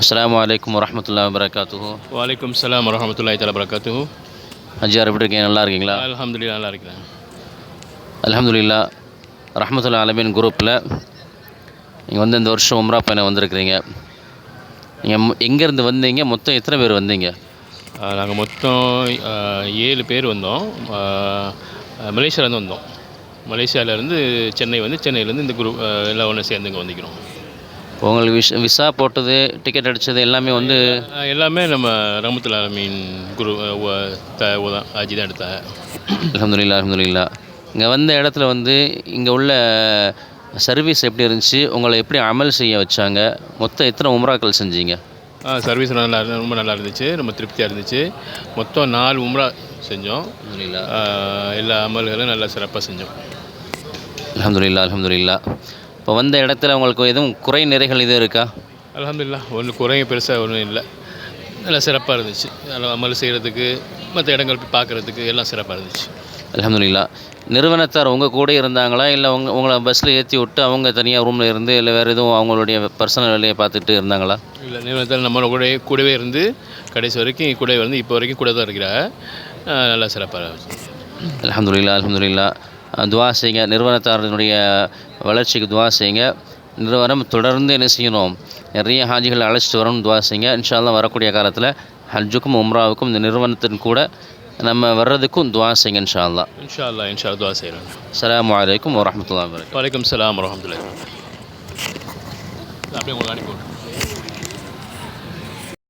அஸ்ஸலாமு அலைக்கும் வரஹ்மத்துல்லாஹி வபரகாத்துஹு. வலைக்கும் சலாம் வரஹ்மத்துல்லாஹி தஆலா பரக்காத்துஹு. ஹஜ்ஜார் எப்படி இருக்கீங்க? நல்லா இருக்கீங்களா? அல்ஹம்துலில்லாஹ் நல்லா இருக்கிறேன். அல்ஹம்துலில்லாஹ். ரஹ்மத்துல் ஆலமீன் குரூப்பில் நீங்கள் வந்து இந்த வருஷம் உம்ரா பயணம் வந்திருக்கிறீங்க. நீங்கள் எங்கேருந்து வந்தீங்க? மொத்தம் எத்தனை பேர் வந்தீங்க? நாங்கள் மொத்தம் 7 பேர் வந்தோம். மலேசியாவிலேருந்து வந்தோம். மலேசியாவிலேருந்து சென்னை வந்து சென்னையிலேருந்து இந்த குரூப் எல்லாம் ஒன்று சேர்ந்து இங்கே வந்துக்கிறோம். உங்களுக்கு விசா போட்டது, டிக்கெட் அடித்தது எல்லாமே வந்து எல்லாமே நம்ம ரஹ்மத்துல் ஆலமீன் குரு தான் ஆஜி தான் எடுத்தாங்க. அல்ஹம்துலில்லாஹ் அல்ஹம்துலில்லாஹ். இங்கே வந்த இடத்துல வந்து இங்கே உள்ள சர்வீஸ் எப்படி இருந்துச்சு? உங்களை எப்படி அமல் செய்ய வச்சாங்க? மொத்தம் எத்தனை உம்ராக்கள் செஞ்சீங்க? சர்வீஸ் ரொம்ப நல்லா இருந்துச்சு, ரொம்ப திருப்தியாக இருந்துச்சு. மொத்தம் 4 உம்ரா செஞ்சோம். எல்லா அமல்களும் நல்லா சிறப்பாக செஞ்சோம். அல்ஹம்துலில்லாஹ் அல்ஹம்துலில்லாஹ். இப்போ வந்த இடத்துல உங்களுக்கு எதுவும் குறை நிறைகள் எதுவும் இருக்கா? அல்ஹம்துலில்லாஹ் ஒன்றும் குறைய பெருசாக ஒன்றும் இல்லை. நல்லா சிறப்பாக இருந்துச்சு. நல்லா அமல் செய்கிறதுக்கு, மற்ற இடங்கள் போய் பார்க்குறதுக்கு எல்லாம் சிறப்பாக இருந்துச்சு. அல்ஹம்துலில்லாஹ். நிறுவனத்தார் உங்கள் கூட இருந்தாங்களா? இல்லை உங்களை பஸ்ஸில் ஏற்றி விட்டு அவங்க தனியாக ரூமில் இருந்து, இல்லை வேறு எதுவும் அவங்களுடைய பர்சனல் வேலையை பார்த்துட்டு இருந்தாங்களா? இல்லை, நிறுவனத்தார் நம்மளோட கூடவே இருந்து கடைசி வரைக்கும் கூடவே இருந்து இப்போ வரைக்கும் கூட தான் இருக்கிறாங்க. நல்லா சிறப்பாக இருந்துச்சு. அல்ஹம்துலில்லாஹ் அல்ஹம்துலில்லாஹ். துவா செய்யுங்க, நிறுவனத்தாரினுடைய வளர்ச்சிக்கு துவா செய்யுங்க. நிறுவனம் தொடர்ந்து என்ன செய்யணும், நிறைய ஹாஜிகளை அழைச்சிட்டு வரணும், துவா செய்யுங்க. இன்ஷா அல்லாஹ் வரக்கூடிய காலத்தில் ஹஜ்ஜுக்கும் உம்ராவுக்கும் இந்த நிறுவனத்தின் கூட நம்ம வர்றதுக்கும் துவா செய்யுங்க இன்ஷா அல்லாஹ். இன்ஷா அல்லாஹ் துவா செய்கிறேன். அஸ்ஸலாமு அலைக்கும் வரஹ்மத்துல்லாஹி வபரகாத்துஹு. வலைக்கம் சலாம் வரஹ்மத்துல்லாஹி. அப்படியே உங்களுக்கு அனுப்பி